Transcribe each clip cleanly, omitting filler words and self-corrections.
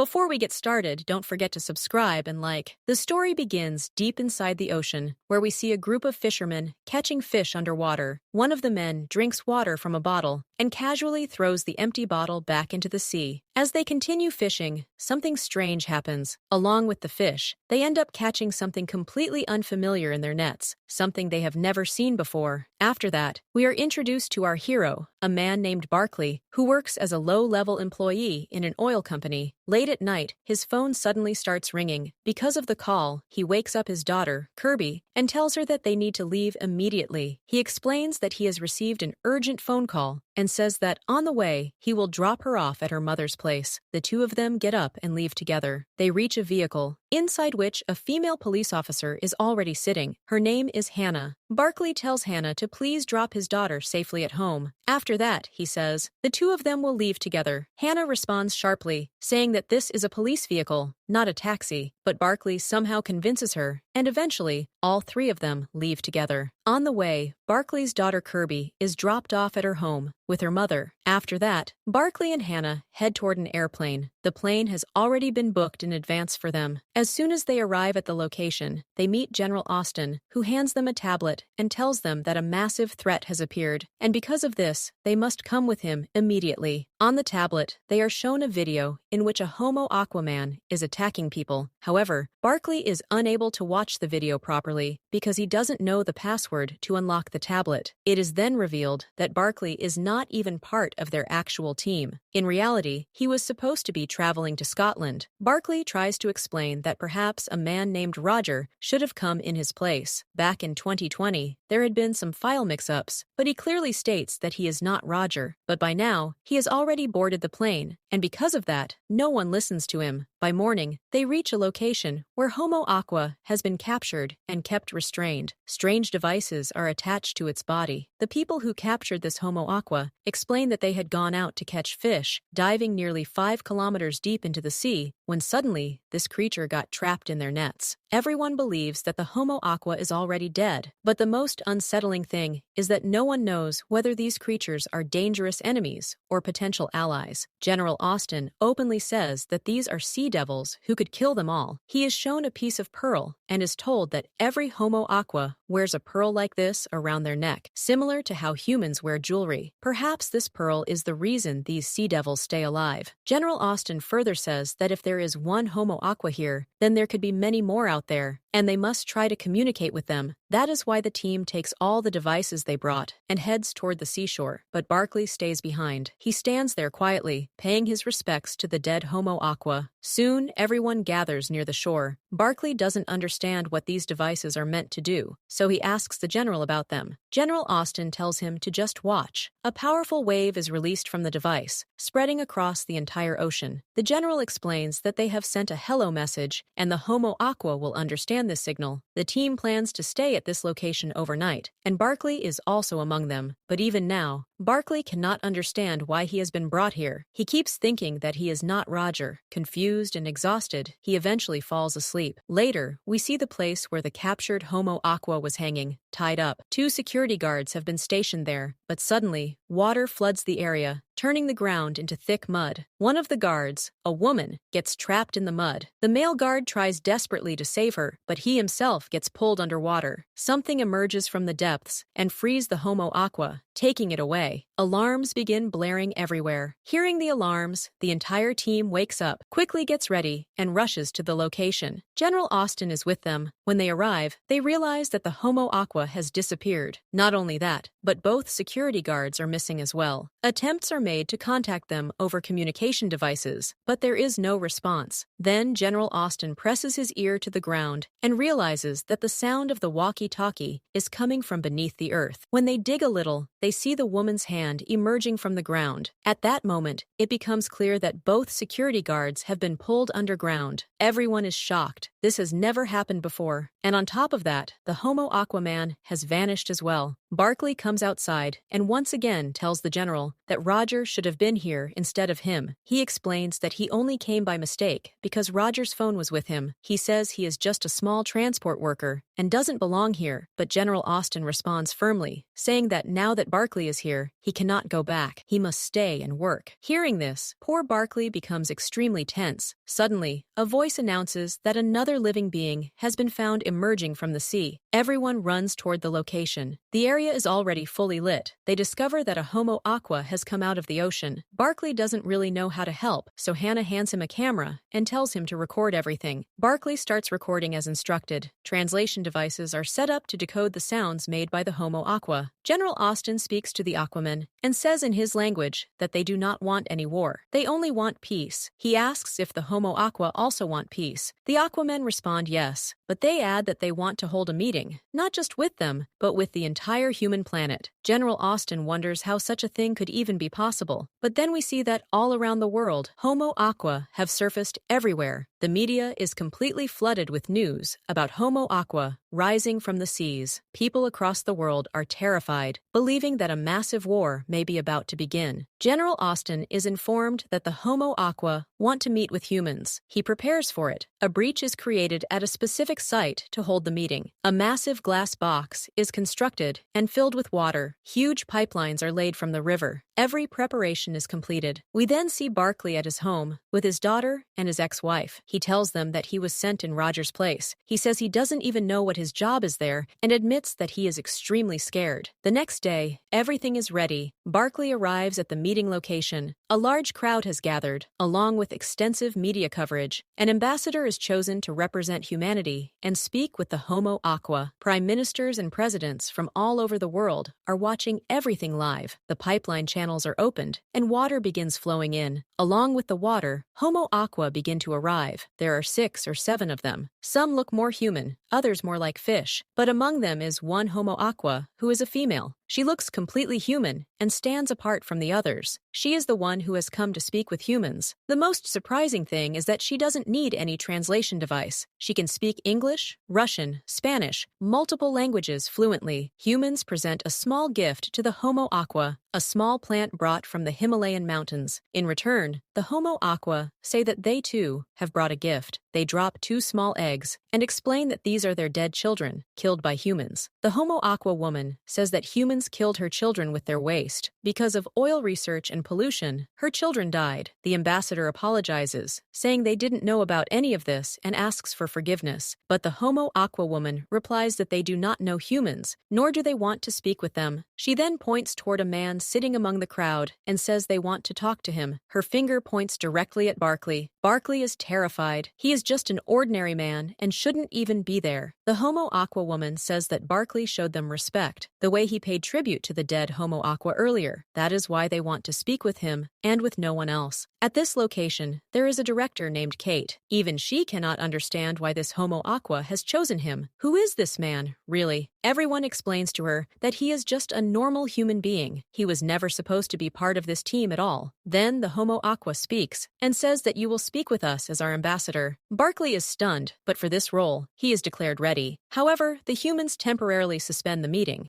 Before we get started, don't forget to subscribe and like. The story begins deep inside the ocean, where we see a group of fishermen catching fish underwater. One of the men drinks water from a bottle and casually throws the empty bottle back into the sea. As they continue fishing, something strange happens. Along with the fish, they end up catching something completely unfamiliar in their nets, something they have never seen before. After that, we are introduced to our hero, a man named Barklay, who works as a low-level employee in an oil company. Late at night, his phone suddenly starts ringing. Because of the call, he wakes up his daughter, Kirby, and tells her that they need to leave immediately. He explains that he has received an urgent phone call and says that on the way, he will drop her off at her mother's place. The two of them get up and leave together. They reach a vehicle, inside which a female police officer is already sitting. Her name is Hannah. Barklay tells Hannah to please drop his daughter safely at home. After that, he says, the two of them will leave together. Hannah responds sharply, saying that this is a police vehicle, not a taxi, but Barklay somehow convinces her, and eventually, all three of them leave together. On the way, Barklay's daughter Kirby is dropped off at her home with her mother. After that, Barklay and Hannah head toward an airplane. The plane has already been booked in advance for them. As soon as they arrive at the location, they meet General Austin, who hands them a tablet and tells them that a massive threat has appeared, and because of this, they must come with him immediately. On the tablet, they are shown a video in which a Homo Aquaman is attacking people. However, Barklay is unable to watch the video properly because he doesn't know the password to unlock the tablet. It is then revealed that Barklay is not even part of their actual team. In reality, he was supposed to be traveling to Scotland. Barklay tries to explain that perhaps a man named Roger should have come in his place. Back in 2020, there had been some file mix-ups, but he clearly states that he is not Roger. But by now, he has already boarded the plane, and because of that, no one listens to him. By morning, they reach a location where Homo Aqua has been captured and kept restrained. Strange devices are attached to its body. The people who captured this Homo Aqua explain that they had gone out to catch fish, diving nearly 5 kilometers deep into the sea, when suddenly, this creature got trapped in their nets. Everyone believes that the Homo Aqua is already dead, but the most unsettling thing is that no one knows whether these creatures are dangerous enemies or potential allies. General Austin openly says that these are sea devils who could kill them all. He is shown a piece of pearl and is told that every Homo Aqua wears a pearl like this around their neck, similar to how humans wear jewelry. Perhaps this pearl is the reason these sea devils stay alive. General Austin further says that if there is one Homo Aqua here, then there could be many more out there, and they must try to communicate with them. That is why the team takes all the devices they brought and heads toward the seashore. But Barklay stays behind. He stands there quietly, paying his respects to the dead Homo Aqua. Soon, everyone gathers near the shore. Barklay doesn't understand what these devices are meant to do, so he asks the general about them. General Austin tells him to just watch. A powerful wave is released from the device, spreading across the entire ocean. The general explains that they have sent a hello message, and the Homo Aqua will understand this signal. The team plans to stay at this location overnight, and Barklay is also among them. But even now, Barklay cannot understand why he has been brought here. He keeps thinking that he is not Roger. Confused and exhausted, he eventually falls asleep. Later, we see the place where the captured Homo Aqua was hanging, tied up. 2 security guards have been stationed there, but suddenly, water floods the area, turning the ground into thick mud. One of the guards, a woman, gets trapped in the mud. The male guard tries desperately to save her, but he himself gets pulled underwater. Something emerges from the depths and frees the Homo Aqua, taking it away. Alarms begin blaring everywhere. Hearing the alarms, the entire team wakes up, quickly gets ready, and rushes to the location. General Austin is with them. When they arrive, they realize that the Homo Aqua has disappeared. Not only that, but both security guards are missing as well. Attempts are made to contact them over communication devices, but there is no response. Then General Austin presses his ear to the ground and realizes that the sound of the walkie-talkie is coming from beneath the earth. When they dig a little, they see the woman's hand emerging from the ground. At that moment, it becomes clear that both security guards have been pulled underground. Everyone is shocked. This has never happened before. And on top of that, the Homo Aquaman has vanished as well. Barklay comes outside and once again tells the general that Roger should have been here instead of him. He explains that he only came by mistake because Roger's phone was with him. He says he is just a small transport worker and doesn't belong here, but General Austin responds firmly, saying that now that that Barklay is here, he cannot go back. He must stay and work. Hearing this, poor Barklay becomes extremely tense. Suddenly, a voice announces that another living being has been found emerging from the sea. Everyone runs toward the location. The area is already fully lit. They discover that a Homo aqua has come out of the ocean. Barklay doesn't really know how to help, so Hannah hands him a camera and tells him to record everything. Barklay starts recording as instructed. Translation devices are set up to decode the sounds made by the Homo aqua. General Austin speaks to the Aquaman and says in his language that they do not want any war. They only want peace. He asks if the Homo aqua also want peace. The Aquamen respond yes, but they add that they want to hold a meeting, not just with them, but with the entire human planet. General Austin wonders how such a thing could even be possible. But then we see that all around the world, Homo aqua have surfaced everywhere. The media is completely flooded with news about Homo aqua rising from the seas. People across the world are terrified, believing that a massive war may be about to begin. General Austin is informed that the Homo aqua want to meet with humans. He prepares for it. A breach is created at a specific site to hold the meeting. A massive glass box is constructed and filled with water. Huge pipelines are laid from the river. Every preparation is completed. We then see Barklay at his home with his daughter and his ex-wife. He tells them that he was sent in Roger's place. He says he doesn't even know what his job is there and admits that he is extremely scared. The next day, everything is ready. Barklay arrives at the meeting location. A large crowd has gathered, along with extensive media coverage. An ambassador is chosen to represent humanity and speak with the Homo aqua. Prime ministers and presidents from all over the world are watching everything live. The pipeline channels are opened, and water begins flowing in. Along with the water, Homo aqua begin to arrive. There are 6 or 7 of them. Some look more human, others more like fish. But among them is one Homo aqua, who is a female. She looks completely human and stands apart from the others. She is the one who has come to speak with humans. The most surprising thing is that she doesn't need any translation device. She can speak English, Russian, Spanish, multiple languages fluently. Humans present a small gift to the Homo aqua, a small plant brought from the Himalayan mountains. In return, the Homo aqua say that they too have brought a gift. They drop 2 small eggs and explain that these are their dead children, killed by humans. The Homo aqua woman says that humans killed her children with their waste. Because of oil research and pollution, her children died. The ambassador apologizes, saying they didn't know about any of this and asks for forgiveness. But the Homo aqua woman replies that they do not know humans, nor do they want to speak with them. She then points toward a man sitting among the crowd and says they want to talk to him. Her finger points directly at Barklay. Barklay is terrified. He is just an ordinary man and shouldn't even be there. The Homo aqua woman says that Barklay showed them respect, the way he paid tribute to the dead Homo aqua earlier. That is why they want to speak with him and with no one else. At this location, there is a director named Kate. Even she cannot understand why this Homo aqua has chosen him. Who is this man, really? Everyone explains to her that he is just a normal human being. He was never supposed to be part of this team at all. Then the Homo aqua speaks and says that you will speak with us as our ambassador. Barklay is stunned, but for this role, he is declared ready. However, the humans temporarily suspend the meeting.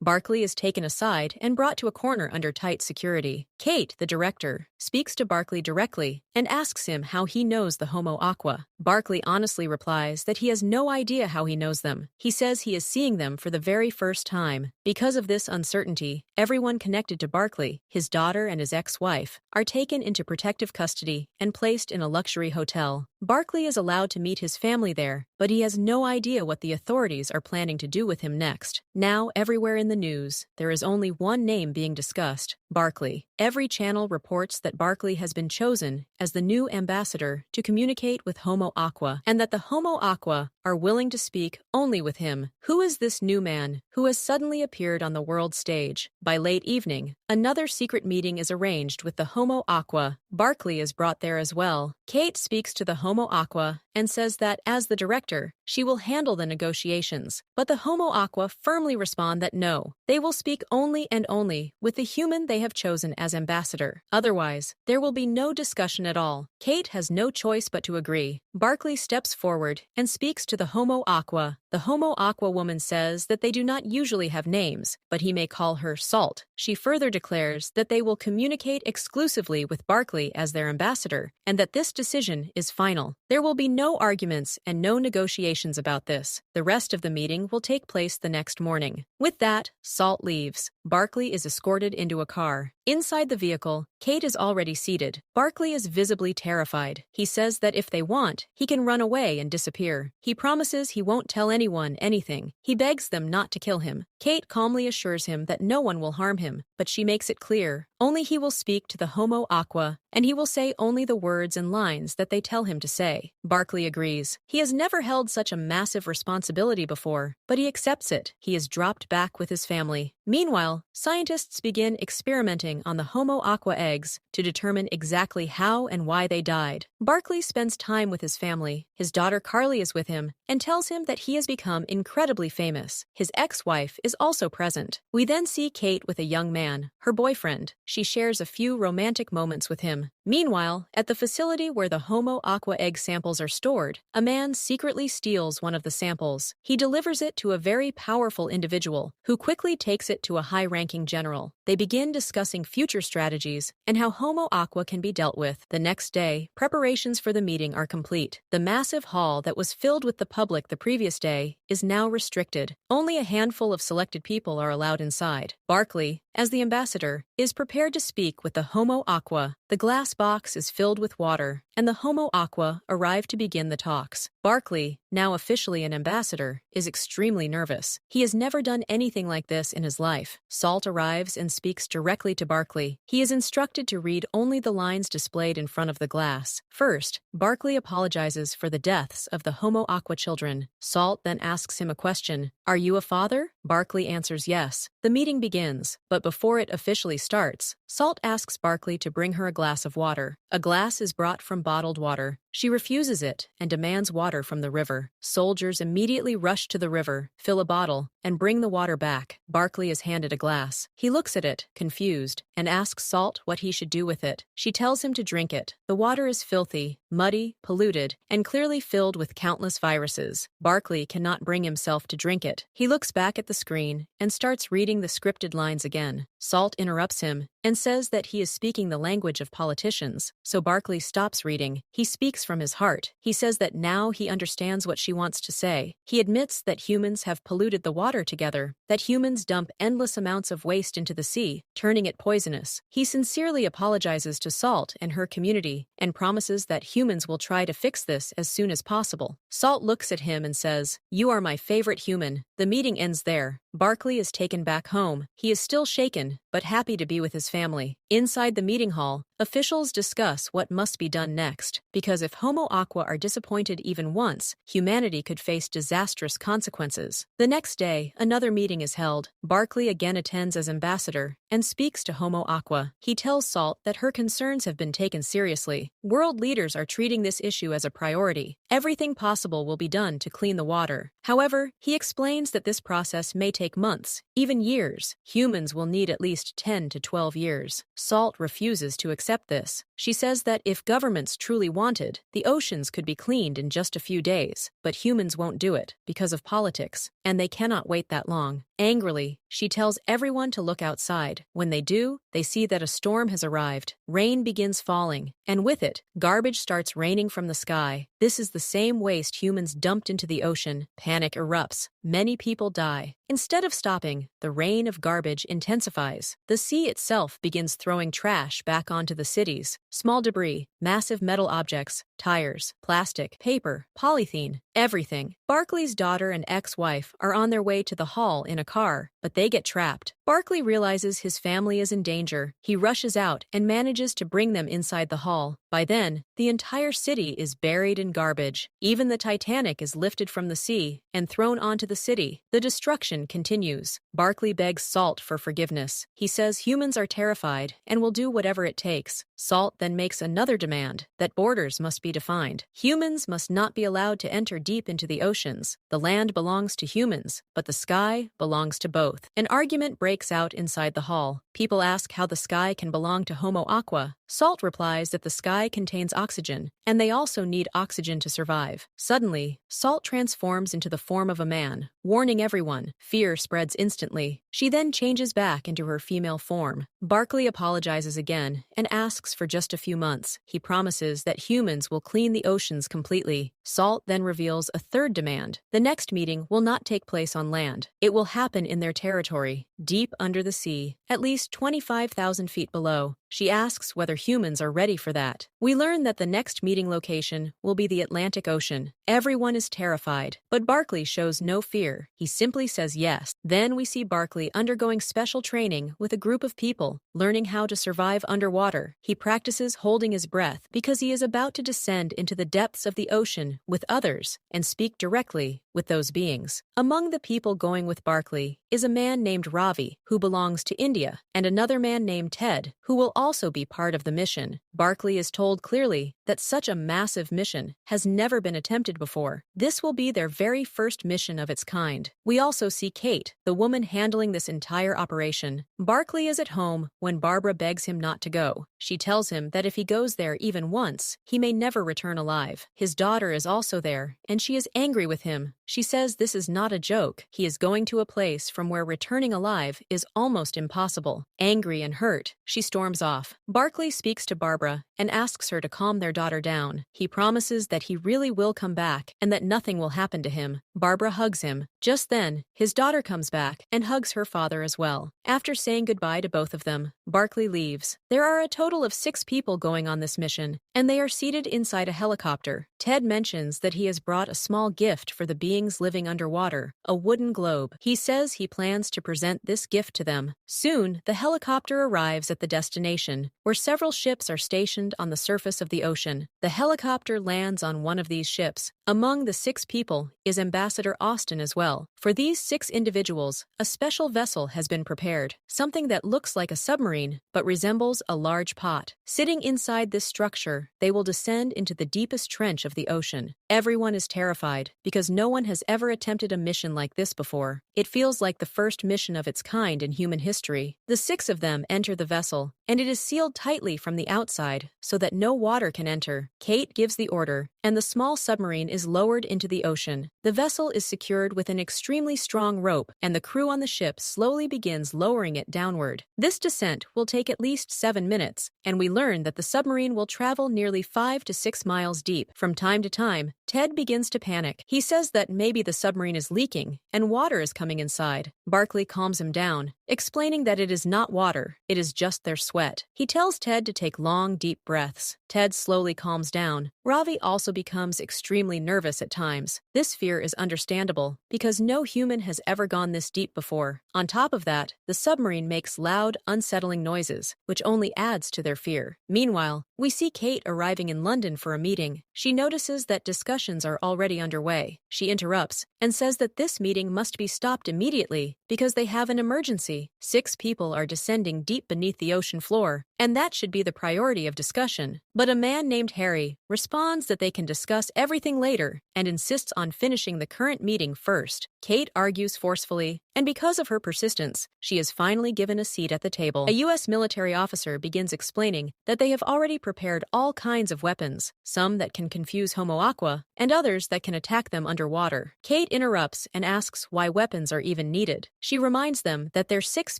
Barklay is taken aside and brought to a corner under tight security. Kate, the director, speaks to Barklay directly and asks him how he knows the Homo aqua. Barklay honestly replies that he has no idea how he knows them. He says he is seeing them for the very first time. Because of this uncertainty, everyone connected to Barklay, his daughter and his ex-wife, are taken into protective custody and placed in a luxury hotel. Barklay is allowed to meet his family there, but he has no idea what the authorities are planning to do with him next. Now, everywhere in the news, there is only one name being discussed: Barklay. Every channel reports that Barklay has been chosen as the new ambassador to communicate with Homo aqua, and that the Homo aqua are willing to speak only with him. Who is this new man who has suddenly appeared on the world stage? By late evening, another secret meeting is arranged with the Homo aqua. Barklay is brought there as well. Kate speaks to the Homo aqua and says that, as the director, she will handle the negotiations. But the Homo aqua firmly respond that no, they will speak only and only with the human they have chosen as ambassador. Otherwise, there will be no discussion at all. Kate has no choice but to agree. Barklay steps forward and speaks to the Homo aqua. The Homo aqua woman says that they do not usually have names, but he may call her Salt. She further declares that they will communicate exclusively with Barklay as their ambassador, and that this decision is final. final. There will be no arguments and no negotiations about this. The rest of the meeting will take place the next morning. With that, Salt leaves. Barklay is escorted into a car. Inside the vehicle, Kate is already seated. Barklay is visibly terrified. He says that if they want, he can run away and disappear. He promises he won't tell anyone anything. He begs them not to kill him. Kate calmly assures him that no one will harm him, but she makes it clear only he will speak to the Homo Aqua, and he will say only the words and lines that they tell him to say. Barklay agrees. He has never held such a massive responsibility before, but he accepts it. He is dropped back with his family. Meanwhile, scientists begin experimenting on the Homo Aqua eggs to determine exactly how and why they died. Barklay spends time with his family. His daughter Carly is with him and tells him that he has become incredibly famous. His ex-wife is also present. We then see Kate with a young man, her boyfriend. She shares a few romantic moments with him. Meanwhile, at the facility where the Homo Aqua egg samples are stored, a man secretly steals one of the samples. He delivers it to a very powerful individual, who quickly takes it to a high-ranking general. They begin discussing future strategies and how Homo Aqua can be dealt with. The next day, preparations for the meeting are complete. The massive hall that was filled with the public the previous day is now restricted. Only a handful of selected people are allowed inside. Barklay, as the ambassador, is prepared to speak with the Homo Aqua. The glass box is filled with water, and the Homo Aqua arrive to begin the talks. Barklay, now officially an ambassador, is extremely nervous. He has never done anything like this in his life. Salt arrives and speaks directly to Barklay. He is instructed to read only the lines displayed in front of the glass. First, Barklay apologizes for the deaths of the Homo Aqua children. Salt then asks him a question. Are you a father? Barklay answers yes. The meeting begins, but before it officially starts, Salt asks Barklay to bring her a glass of water. A glass is brought from bottled water. She refuses it and demands water from the river. Soldiers immediately rush to the river, fill a bottle, and bring the water back. Barklay is handed a glass. He looks at it, confused, and asks Salt what he should do with it. She tells him to drink it. The water is filthy, muddy, polluted, and clearly filled with countless viruses. Barklay cannot bring himself to drink it. He looks back at the screen and starts reading the scripted lines again. Salt interrupts him and says that he is speaking the language of politicians, so Barklay stops reading. He speaks from his heart. He says that now he understands what she wants to say. He admits that humans have polluted the water together, that humans dump endless amounts of waste into the sea, turning it poisonous. He sincerely apologizes to Salt and her community and promises that humans will try to fix this as soon as possible. Salt looks at him and says, "You are my favorite human." The meeting ends there. Barklay is taken back home. He is still shaken, but happy to be with his family. Inside the meeting hall, officials discuss what must be done next, because if Homo Aqua are disappointed even once, humanity could face disastrous consequences. The next day, another meeting is held. Barklay again attends as ambassador and speaks to Homo Aqua. He tells Salt that her concerns have been taken seriously. World leaders are treating this issue as a priority. Everything possible will be done to clean the water. However, he explains that this process may take months, even years. Humans will need at least 10 to 12 years. Salt refuses to accept this. She says that if governments truly wanted, the oceans could be cleaned in just a few days, but humans won't do it because of politics, and they cannot wait that long. Angrily, she tells everyone to look outside. When they do, they see that a storm has arrived. Rain begins falling, and with it, garbage starts raining from the sky. This is the same waste humans dumped into the ocean. Panic erupts. Many people die. Instead of stopping, the rain of garbage intensifies. The sea itself begins throwing trash back onto the cities. Small debris, massive metal objects, tires, plastic, paper, polythene, everything. Barklay's daughter and ex-wife are on their way to the hall in a car, but they get trapped. Barklay realizes his family is in danger. He rushes out and manages to bring them inside the hall. By then, the entire city is buried in garbage. Even the Titanic is lifted from the sea and thrown onto the city. The destruction continues. Barklay begs Salt for forgiveness. He says humans are terrified and will do whatever it takes. Salt then makes another demand, that borders must be defined. Humans must not be allowed to enter deep into the oceans. The land belongs to humans, but the sky belongs to both. An argument breaks out inside the hall. People ask how the sky can belong to Homo Aqua. Salt replies that the sky contains oxygen, and they also need oxygen to survive. Suddenly, Salt transforms into the form of a man, warning everyone. Fear spreads instantly. She then changes back into her female form. Barklay apologizes again and asks for just a few months. He promises that humans will clean the oceans completely. Salt then reveals a third demand. The next meeting will not take place on land. It will happen in their territory, deep under the sea, at least 25,000 feet below. She asks whether humans are ready for that. We learn that the next meeting location will be the Atlantic Ocean. Everyone is terrified, but Barklay shows no fear. He simply says yes. Then we see Barklay undergoing special training with a group of people, learning how to survive underwater. He practices holding his breath because he is about to descend into the depths of the ocean with others and speak directly with those beings. Among the people going with Barklay is a man named Ravi, who belongs to India, and another man named Ted, who will also be part of the mission. Barklay is told clearly that such a massive mission has never been attempted before. This will be their very first mission of its kind. We also see Kate, the woman handling this entire operation. Barklay is at home when Barbara begs him not to go. She tells him that if he goes there even once, he may never return alive. His daughter is also there, and she is angry with him. She says this is not a joke. He is going to a place from where returning alive is almost impossible. Angry and hurt, she storms off. Barklay speaks to Barbara and asks her to calm their daughter down. He promises that he really will come back and that nothing will happen to him. Barbara hugs him. Just then, his daughter comes back and hugs her father as well. After saying goodbye to both of them, Barklay leaves. There are a total of 6 people going on this mission, and they are seated inside a helicopter. Ted mentions that he has brought a small gift for the beings living underwater, a wooden globe. He says he plans to present this gift to them. Soon, the helicopter arrives at the destination, where several ships are stationed on the surface of the ocean. The helicopter lands on one of these ships. Among the 6 people is Ambassador Austin as well. For these 6 individuals, a special vessel has been prepared, something that looks like a submarine but resembles a large pot. Sitting inside this structure, they will descend into the deepest trench of the ocean. Everyone is terrified because no one has ever attempted a mission like this before. It feels like the first mission of its kind in human history. The 6 of them enter the vessel, and it is sealed tightly from the outside so that no water can enter. Kate gives the order, and the small submarine is lowered into the ocean. The vessel is secured with an extremely strong rope, and the crew on the ship slowly begins lowering it downward. This descent will take at least 7 minutes, and we learn that the submarine will travel nearly 5 to 6 miles deep. From time to time, Ted begins to panic. He says that maybe the submarine is leaking and water is coming inside. Barklay calms him down, explaining that it is not water, it is just their sweat. He tells Ted to take long, deep breaths. Ted slowly calms down. Ravi also becomes extremely nervous at times. This fear is understandable because no human has ever gone this deep before. On top of that, the submarine makes loud, unsettling noises, which only adds to their fear. Meanwhile, we see Kate arriving in London for a meeting. She notices that discussions are already underway. She interrupts and says that this meeting must be stopped immediately because they have an emergency. 6 people are descending deep beneath the ocean floor, and that should be the priority of discussion. But a man named Harry responds that they can discuss everything later and insists on finishing the current meeting first. Kate argues forcefully, and because of her persistence, she is finally given a seat at the table. A U.S. military officer begins explaining that they have already prepared all kinds of weapons, some that can confuse Homo Aqua, and others that can attack them underwater. Kate interrupts and asks why weapons are even needed. She reminds them that their 6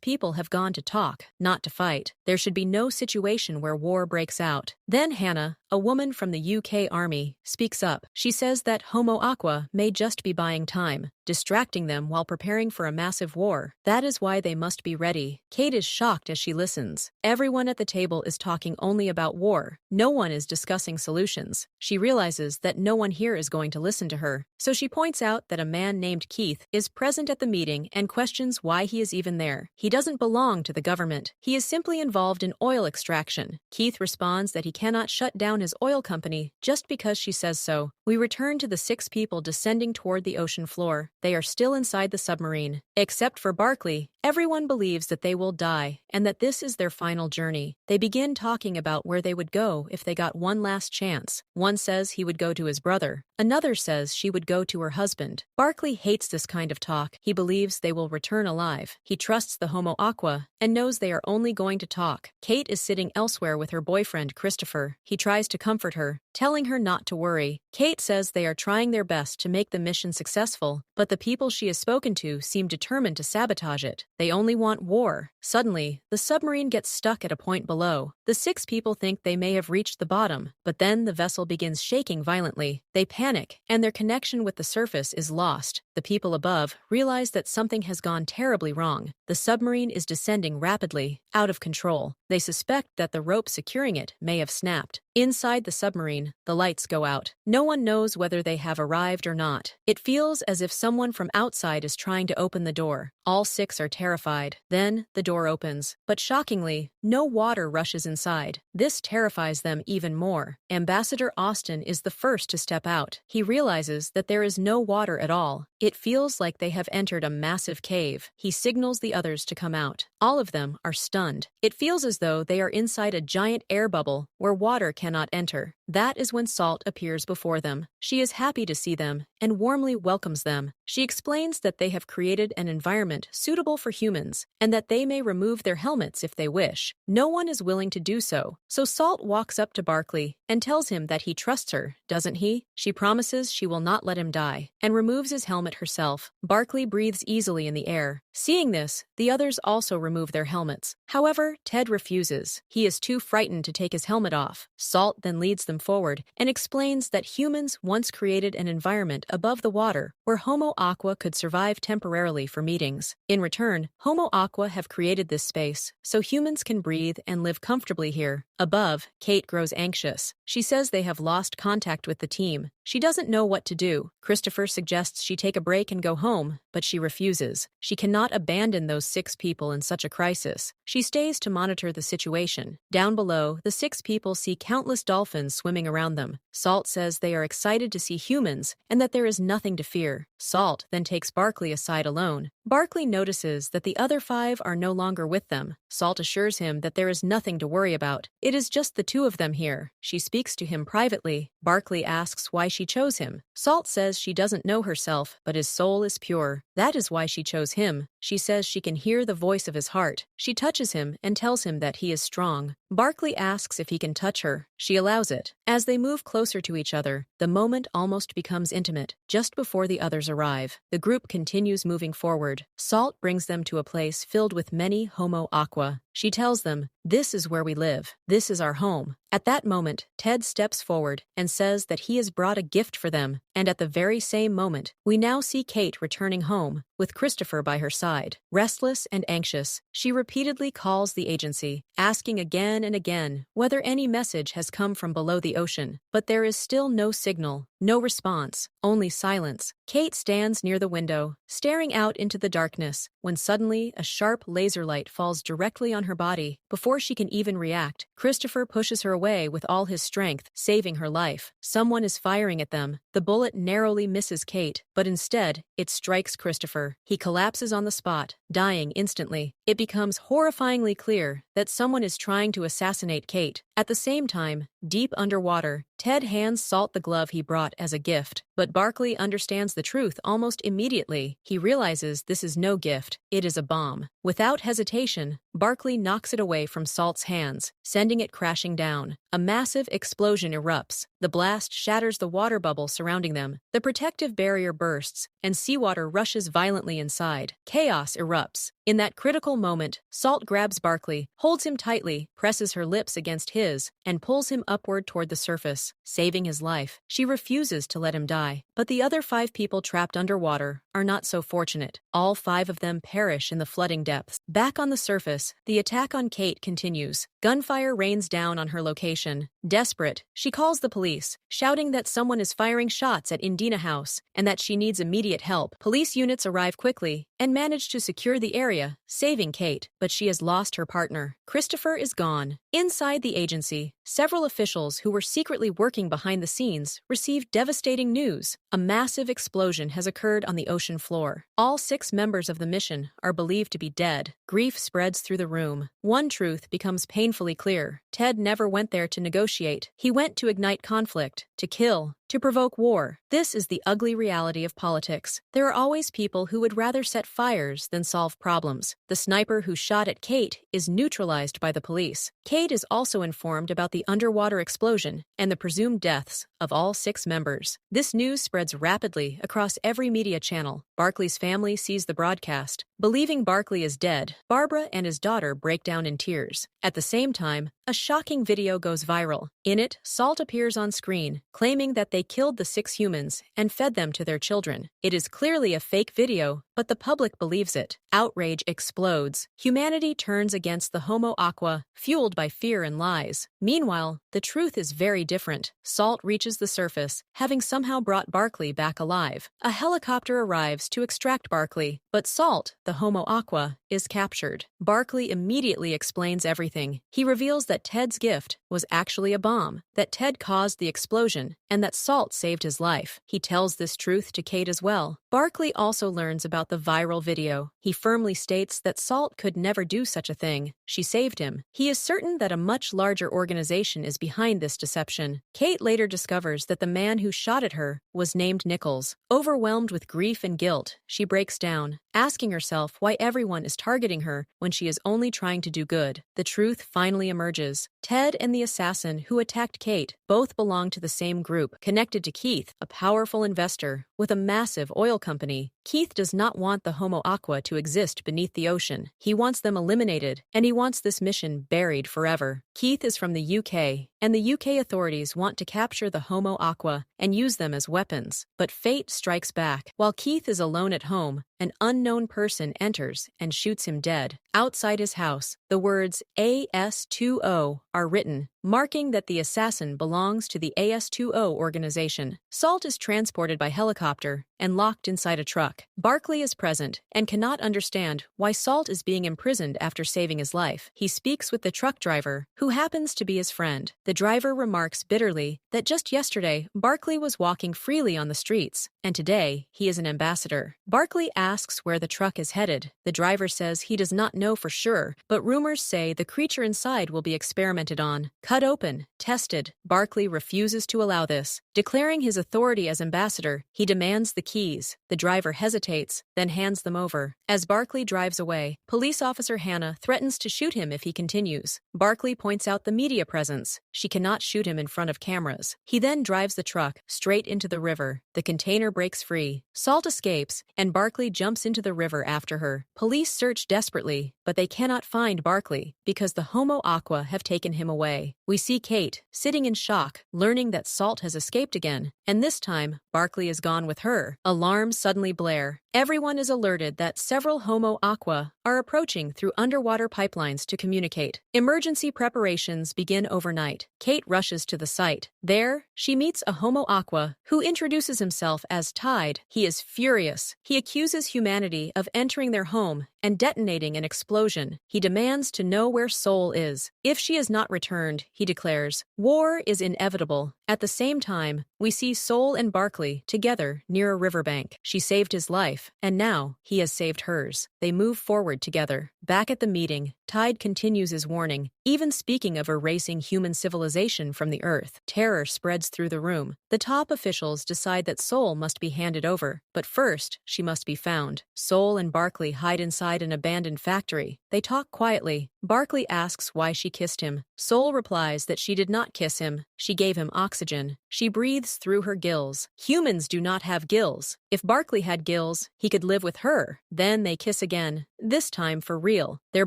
people have gone to talk, not to fight. There should be no situation where war breaks out. Then Hannah, a woman from the UK Army, speaks up. She says that Homo Aqua may just be buying time, distracting them while preparing for a massive war. That is why they must be ready. Kate is shocked as she listens. Everyone at the table is talking only about war. No one is discussing solutions. She realizes that no one here is going to listen to her, so she points out that a man named Keith is present at the meeting and questions why he is even there. He doesn't belong to the government. He is simply involved in oil extraction. Keith responds that he cannot shut down his oil company just because she says so. We return to the 6 people descending toward the ocean floor. They are still inside the submarine. Except for Barklay, everyone believes that they will die and that this is their final journey. They begin talking about where they would go if they got one last chance. One says he would go to his brother. Another says she would go to her husband. Barklay hates this kind of talk. He believes they will return alive. He trusts the Homo Aqua and knows they are only going to talk. Kate is sitting elsewhere with her boyfriend, Christopher. He tries to comfort her, telling her not to worry. Kate says they are trying their best to make the mission successful, but the people she has spoken to seem determined to sabotage it. They only want war. Suddenly, the submarine gets stuck at a point below. The 6 people think they may have reached the bottom, but then the vessel begins shaking violently. They panic, and their connection with the surface is lost. The people above realize that something has gone terribly wrong. The submarine is descending rapidly, out of control. They suspect that the rope securing it may have snapped. Inside the submarine, the lights go out. No one knows whether they have arrived or not. It feels as if someone from outside is trying to open the door. All 6 are terrified. Then, the door opens. But shockingly, no water rushes inside. This terrifies them even more. Ambassador Austin is the first to step out. He realizes that there is no water at all. It feels like they have entered a massive cave. He signals the others to come out. All of them are stunned. It feels as though they are inside a giant air bubble where water cannot enter. That is when Salt appears before them. She is happy to see them and warmly welcomes them. She explains that they have created an environment suitable for humans and that they may remove their helmets if they wish. No one is willing to do so, so Salt walks up to Barklay and tells him that he trusts her, doesn't he? She promises she will not let him die and removes his helmet herself. Barklay breathes easily in the air. Seeing this, the others also remove their helmets. However, Ted refuses. He is too frightened to take his helmet off. Salt then leads them forward and explains that humans once created an environment above the water where Homo Aqua could survive temporarily for meetings. In return, Homo Aqua have created this space so humans can breathe and live comfortably here. Above, Kate grows anxious. She says they have lost contact with the team. She doesn't know what to do. Christopher suggests she take a break and go home, but she refuses. She cannot abandon those 6 people in such a crisis. She stays to monitor the situation. Down below, the 6 people see countless dolphins swimming around them. Salt says they are excited to see humans and that there is nothing to fear. Salt then takes Barklay aside alone. Barklay notices that the other 5 are no longer with them. Salt assures him that there is nothing to worry about. It is just the 2 of them here. She speaks to him privately. Barklay asks why she chose him. Salt says she doesn't know herself, but his soul is pure. That is why she chose him. She says she can hear the voice of his heart. She touches him and tells him that he is strong. Barklay asks if he can touch her. She allows it. As they move closer to each other, the moment almost becomes intimate. Just before the others arrive, the group continues moving forward. Salt brings them to a place filled with many Homo Aqua. She tells them, "This is where we live. This is our home." At that moment, Ted steps forward and says that he has brought a gift for them, and at the very same moment, we now see Kate returning home, with Christopher by her side. Restless and anxious, she repeatedly calls the agency, asking again and again whether any message has come from below the ocean, but there is still no signal, no response, only silence. Kate stands near the window, staring out into the darkness, when suddenly a sharp laser light falls directly on her body. Before she can even react, Christopher pushes her away with all his strength, saving her life. Someone is firing at them. The bullet narrowly misses Kate, but instead, it strikes Christopher. He collapses on the spot, dying instantly. It becomes horrifyingly clear that someone is trying to assassinate Kate. At the same time, deep underwater, Ted hands Salt the glove he brought as a gift, but Barklay understands the truth almost immediately. He realizes this is no gift, it is a bomb. Without hesitation, Barklay knocks it away from Salt's hands, sending it crashing down. A massive explosion erupts. The blast shatters the water bubble surrounding them. The protective barrier bursts, and seawater rushes violently inside. Chaos erupts. In that critical moment, Salt grabs Barklay, holds him tightly, presses her lips against his, and pulls him upward toward the surface, saving his life. She refuses to let him die, but the other 5 people trapped underwater are not so fortunate. All 5 of them perish in the flooding depths. Back on the surface, the attack on Kate continues. Gunfire rains down on her location. Desperate, she calls the police, shouting that someone is firing shots at Indina House and that she needs immediate help. Police units arrive quickly and manage to secure the area, saving Kate, but she has lost her partner. Christopher is gone. Inside the agency, several officials who were secretly working behind the scenes received devastating news. A massive explosion has occurred on the ocean floor. All 6 members of the mission are believed to be dead. Grief spreads through the room. One truth becomes painfully clear. Ted never went there to negotiate. He went to ignite conflict, to kill, to provoke war. This is the ugly reality of politics. There are always people who would rather set fires than solve problems. The sniper who shot at Kate is neutralized by the police. Kate is also informed about the underwater explosion and the presumed deaths of all 6 members. This news spreads rapidly across every media channel. Barklay's family sees the broadcast. Believing Barklay is dead, Barbara and his daughter break down in tears. At the same time, a shocking video goes viral. In it, Salt appears on screen, claiming that they killed the 6 humans and fed them to their children. It is clearly a fake video, but the public believes it. Outrage explodes. Humanity turns against the Homo Aqua, fueled by fear and lies. Meanwhile, the truth is very different. Salt reaches the surface, having somehow brought Barklay back alive. A helicopter arrives to extract Barklay, but Salt, the Homo Aqua, is captured. Barklay immediately explains everything. He reveals that Ted's gift was actually a bomb, that Ted caused the explosion, and that Salt saved his life. He tells this truth to Kate as well. Barklay also learns about the viral video. He firmly states that Salt could never do such a thing. She saved him. He is certain that a much larger organization is behind this deception. Kate later discovers that the man who shot at her was named Nichols. Overwhelmed with grief and guilt, she breaks down, asking herself why everyone is targeting her when she is only trying to do good. The truth finally emerges. Ted and the assassin who attacked Kate both belong to the same group, connected to Keith, a powerful investor with a massive oil company. Keith does not want the Homo Aqua to exist beneath the ocean. He wants them eliminated, and he wants this mission buried forever. Keith is from the UK, and the UK authorities want to capture the Homo Aqua and use them as weapons. But fate strikes back. While Keith is alone at home, an unknown person enters and shoots him dead. Outside his house, the words AS20 are written, marking that the assassin belongs to the AS20 organization. Salt is transported by helicopter and locked inside a truck. Barklay is present and cannot understand why Salt is being imprisoned after saving his life. He speaks with the truck driver, who happens to be his friend. The driver remarks bitterly that just yesterday, Barklay was walking freely on the streets, and today he is an ambassador. Barklay asks where the truck is headed. The driver says he does not know for sure, but rumors say the creature inside will be experimented on, cut open, tested. Barklay refuses to allow this. Declaring his authority as ambassador, he demands the keys. The driver hesitates, then hands them over. As Barklay drives away, police officer Hannah threatens to shoot him if he continues. Barklay points out the media presence. She cannot shoot him in front of cameras. He then drives the truck straight into the river. The container breaks free. Salt escapes, and Barklay jumps into the river after her. Police search desperately, but they cannot find Barklay because the Homo Aqua have taken him away. We see Kate, sitting in shock, learning that Salt has escaped again, and this time, Barklay is gone with her. Alarms suddenly blare. Everyone is alerted that several Homo Aqua are approaching through underwater pipelines to communicate. Emergency preparations begin overnight. Kate rushes to the site. There, she meets a Homo Aqua who introduces himself as Tide. He is furious. He accuses humanity of entering their home and detonating an explosion. He demands to know where Soul is. If she is not returned, he declares, war is inevitable. At the same time, we see Soul and Barklay together near a riverbank. She saved his life, and now he has saved hers. They move forward together. Back at the meeting, Tide continues his warning, even speaking of erasing human civilization from the earth. Terror spreads through the room. The top officials decide that Soul must be handed over, but first, she must be found. Soul and Barklay hide inside an abandoned factory. They talk quietly. Barklay asks why she kissed him. Soul replies that she did not kiss him. She gave him oxygen. She breathes through her gills. Humans do not have gills. If Barklay had gills, he could live with her. Then they kiss again, this time for real. Their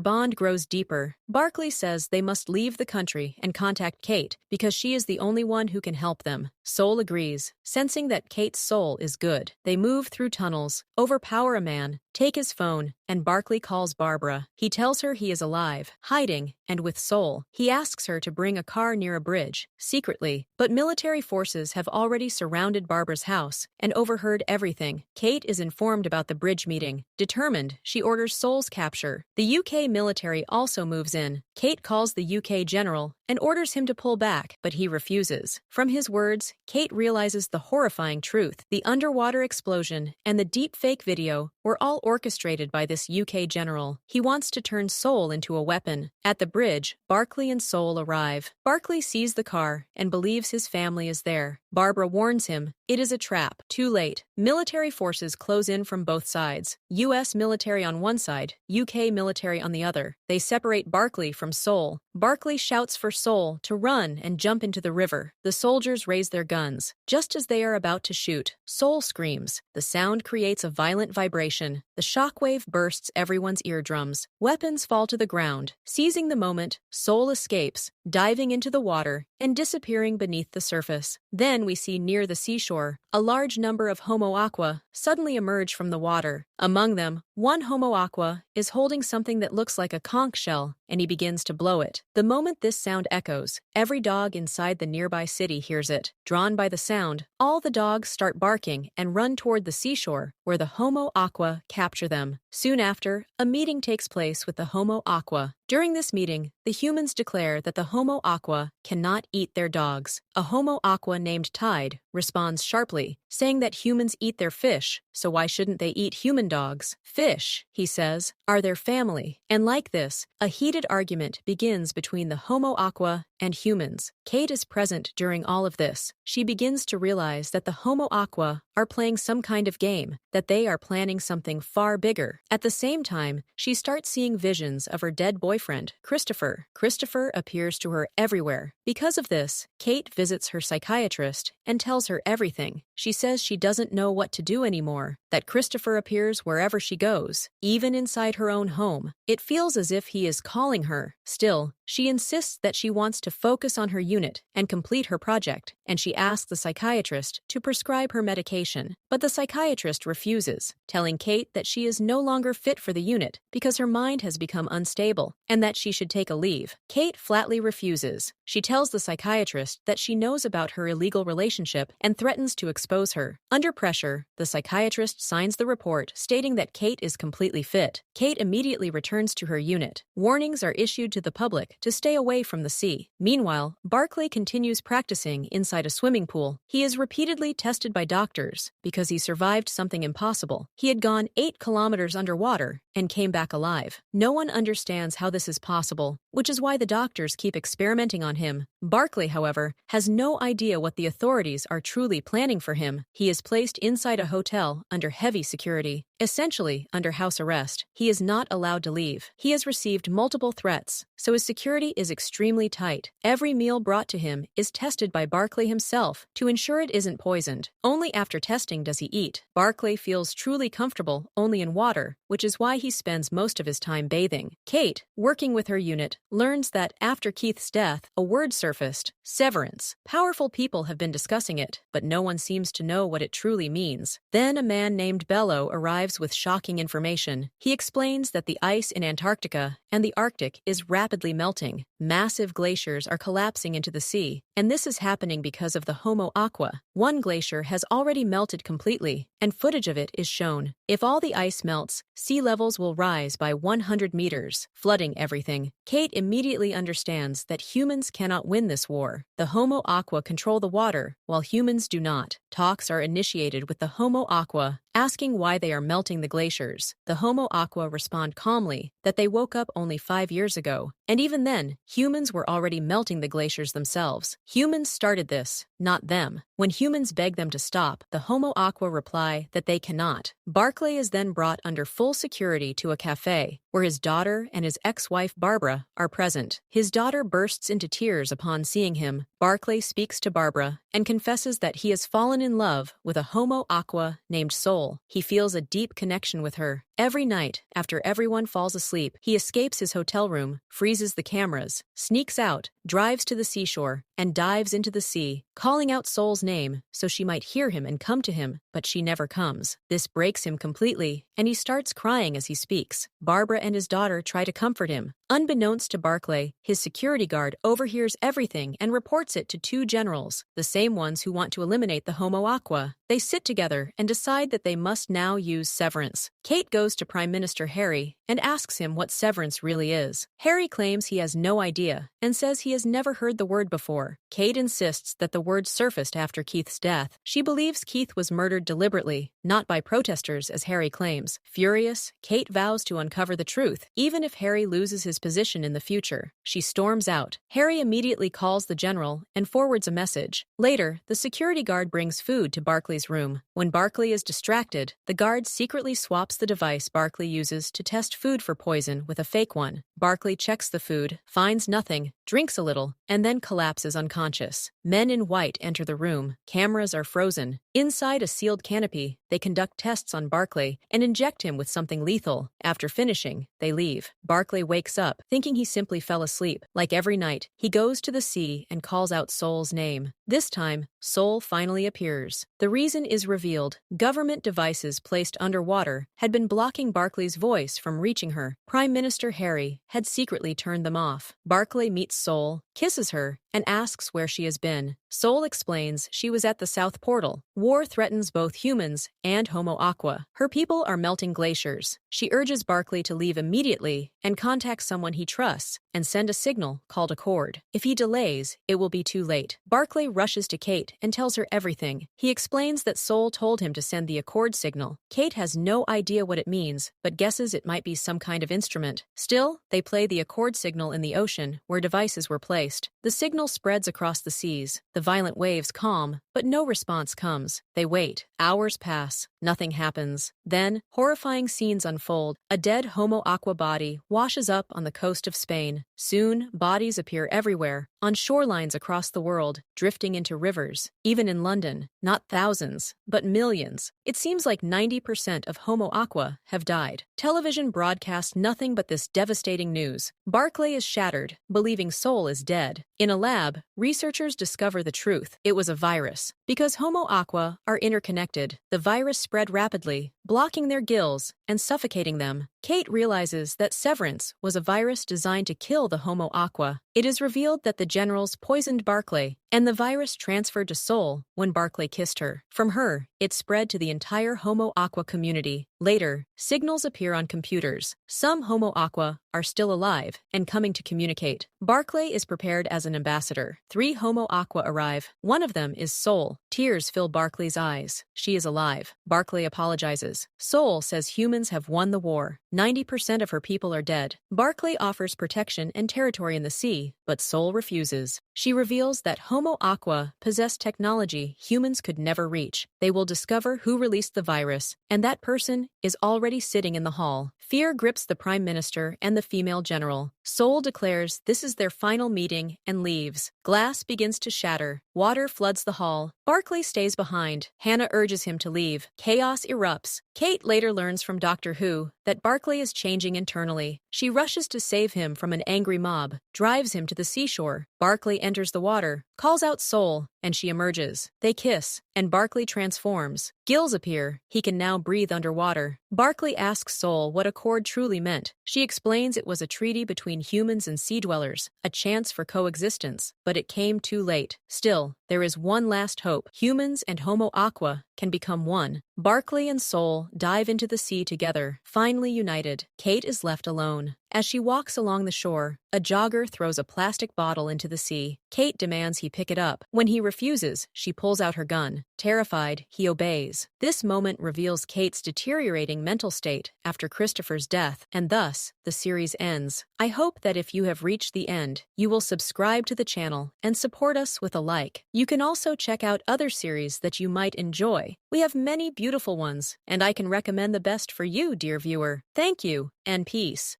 bond grows deeper. Barklay says they must leave the country and contact Kate because she is the only one who can help them. Soul agrees, sensing that Kate's soul is good. They move through tunnels, overpower a man, take his phone, and Barklay calls Barbara. He tells her he is alive, hiding, and with Soul. He asks her to bring a car near a bridge, secretly, but military forces have already surrounded Barbara's house and overheard everything. Kate is informed about the bridge meeting. Determined, she orders Soul's capture. The UK military also moves in. Kate calls the UK general and orders him to pull back, but he refuses. From his words, Kate realizes the horrifying truth. The underwater explosion and the deep-fake video were all orchestrated by this UK general. He wants to turn Soul into a weapon. At the bridge, Barklay and Soul arrive. Barklay sees the car and believes his family is there. Barbara warns him, it is a trap. Too late. Military forces close in from both sides. US military on one side, UK military on the other. They separate Barklay from Soul. Barklay shouts for Soul to run and jump into the river. The soldiers raise their guns. Just as they are about to shoot, Soul screams. The sound creates a violent vibration. The shockwave bursts everyone's eardrums. Weapons fall to the ground. Seizing the moment, Soul escapes, diving into the water and disappearing beneath the surface. Then we see near the seashore, a large number of Homo aqua suddenly emerge from the water. Among them, one Homo aqua is holding something that looks like a conch shell, and he begins to blow it. The moment this sound echoes, every dog inside the nearby city hears it. Drawn by the sound, all the dogs start barking and run toward the seashore, where the Homo aqua capture them. Soon after, a meeting takes place with the Homo aqua. During this meeting, the humans declare that the Homo aqua cannot eat their dogs. A Homo aqua named Tide responds sharply, saying that humans eat their fish, so why shouldn't they eat human dogs? Fish, he says, are their family. And like this, a heated argument begins between the Homo aqua and humans. Kate is present during all of this. She begins to realize that the Homo aqua are playing some kind of game, that they are planning something far bigger. At the same time, she starts seeing visions of her dead boyfriend, Christopher. Christopher appears to her everywhere. Because of this, Kate visits her psychiatrist and tells her everything. She says she doesn't know what to do anymore, that Christopher appears wherever she goes, even inside her own home. It feels as if he is calling her. Still, she insists that she wants to focus on her unit and complete her project, and she asks the psychiatrist to prescribe her medication. But the psychiatrist refuses, telling Kate that she is no longer fit for the unit because her mind has become unstable and that she should take a leave. Kate flatly refuses. She tells the psychiatrist that she knows about her illegal relationship and threatens to expose her. Under pressure, the psychiatrist signs the report stating that Kate is completely fit. Kate immediately returns to her unit. Warnings are issued to the public to stay away from the sea. Meanwhile, Barklay continues practicing inside a swimming pool. He is repeatedly tested by doctors because he survived something impossible. He had gone 8 kilometers underwater and came back alive. No one understands how this is possible, which is why the doctors keep experimenting on him. Barklay, however, has no idea what the authorities are truly planning for him. He is placed inside a hotel under heavy security, essentially under house arrest. He is not allowed to leave. He has received multiple threats, so his security is extremely tight. Every meal brought to him is tested by Barklay himself to ensure it isn't poisoned. Only after testing does he eat. Barklay feels truly comfortable only in water, which is why he spends most of his time bathing. Kate, working with her unit, learns that after Keith's death, a word surfaced, severance. Powerful people have been discussing it, but no one seems to know what it truly means. Then a man named Bello arrives with shocking information. He explains that the ice in Antarctica and the Arctic is rapidly melting. Massive glaciers are collapsing into the sea, and this is happening because of the Homo aqua. One glacier has already melted completely, and footage of it is shown. If all the ice melts, sea levels will rise by 100 meters, flooding everything. Kate immediately understands that humans cannot win this war. The Homo aqua control the water, while humans do not. Talks are initiated with the Homo aqua, asking why they are melting the glaciers. The Homo aqua respond calmly that they woke up only 5 years ago, and even then, humans were already melting the glaciers themselves. Humans started this, not them. When humans beg them to stop, the Homo aqua reply that they cannot. Barklay is then brought under full security to a cafe, where his daughter and his ex-wife Barbara are present. His daughter bursts into tears upon seeing him. Barklay speaks to Barbara and confesses that he has fallen in love with a Homo aqua named Soul. He feels a deep connection with her. Every night, after everyone falls asleep, he escapes his hotel room, freezes the cameras, sneaks out, drives to the seashore, and dives into the sea, calling out Soul's name so she might hear him and come to him, but she never comes. This breaks him completely, and he starts crying as he speaks. Barbara and his daughter try to comfort him. Unbeknownst to Barklay, his security guard overhears everything and reports reports it to two generals, the same ones who want to eliminate the Homo Aqua. They sit together and decide that they must now use severance. Kate goes to Prime Minister Harry and asks him what severance really is. Harry claims he has no idea and says he has never heard the word before. Kate insists that the word surfaced after Keith's death. She believes Keith was murdered deliberately, not by protesters as Harry claims. Furious, Kate vows to uncover the truth, even if Harry loses his position in the future. She storms out. Harry immediately calls the general and forwards a message. Later, the security guard brings food to Barkley's room. When Barkley is distracted, the guard secretly swaps the device Barkley uses to test food for poison with a fake one. Barkley checks the food, finds nothing, drinks a little, and then collapses unconscious. Men in white enter the room. Cameras are frozen. Inside a sealed canopy, they conduct tests on Barkley and inject him with something lethal. After finishing, they leave. Barkley wakes up, thinking he simply fell asleep. Like every night, he goes to the sea and calls out Soul's name. This time, Soul finally appears. The reason is revealed. Government devices placed underwater had been blocking Barkley's voice from reaching her. Prime Minister Harry had secretly turned them off. Barkley meets Soul, kisses her, and asks where she has been. Soul explains she was at the South Portal. War threatens both humans and Homo Aqua. Her people are melting glaciers. She urges Barkley to leave immediately and contact someone he trusts and send a signal called a cord. If he delays, it will be too late. Barkley rushes to Kate and tells her everything. He explains that Soul told him to send the accord signal. Kate has no idea what it means, but guesses it might be some kind of instrument. Still, they play the accord signal in the ocean where devices were placed. The signal spreads across the seas. The violent waves calm, but no response comes. They wait. Hours pass. Nothing happens. Then, horrifying scenes unfold. A dead Homo Aqua body washes up on the coast of Spain. Soon, bodies appear everywhere, on shorelines across the world, drifting into rivers. Even in London, not thousands, but millions. It seems like 90% of Homo Aqua have died. Television broadcasts nothing but this devastating news. Barkley is shattered, believing Soul is dead. In a lab, researchers discover the truth. It was a virus. Because Homo Aqua are interconnected, the virus spread rapidly, blocking their gills and suffocating them. Kate realizes that severance was a virus designed to kill the Homo Aqua. It is revealed that the generals poisoned Barkley, and the virus transferred to Soul when Barkley kissed her. From her, it spread to the entire Homo Aqua community. Later, signals appear on computers. Some Homo Aqua are still alive and coming to communicate. Barkley is prepared as an ambassador. 3 Homo Aqua arrive. One of them is Soul. Tears fill Barkley's eyes. She is alive. Barkley apologizes. Soul says humans have won the war. 90% of her people are dead. Barkley offers protection and territory in the sea, but Soul refuses. She reveals that Homo Aqua possess technology humans could never reach. They will discover who released the virus, and that person is already sitting in the hall. Fear grips the Prime Minister and the female general. Soul declares this is their final meeting and leaves. Glass begins to shatter. Water floods the hall. Barkley stays behind. Hannah urges him to leave. Chaos erupts. Kate later learns from Doctor Who that Barkley is changing internally. She rushes to save him from an angry mob, drives him to the seashore. Barkley enters the water, calls out Soul, and she emerges. They kiss, and Barkley transforms. Gills appear. He can now breathe underwater. Barkley asks Soul what accord truly meant. She explains it was a treaty between humans and sea dwellers, a chance for coexistence, but it came too late. Still, there is one last hope. Humans and Homo Aqua can become one. Barkley and Soul dive into the sea together, finally united. Kate is left alone. As she walks along the shore, a jogger throws a plastic bottle into the sea. Kate demands he pick it up. When he refuses, she pulls out her gun. Terrified, he obeys. This moment reveals Kate's deteriorating mental state after Christopher's death, and thus, the series ends. I hope that if you have reached the end, you will subscribe to the channel and support us with a like. You can also check out other series that you might enjoy. We have many beautiful ones, and I can recommend the best for you, dear viewer. Thank you, and peace.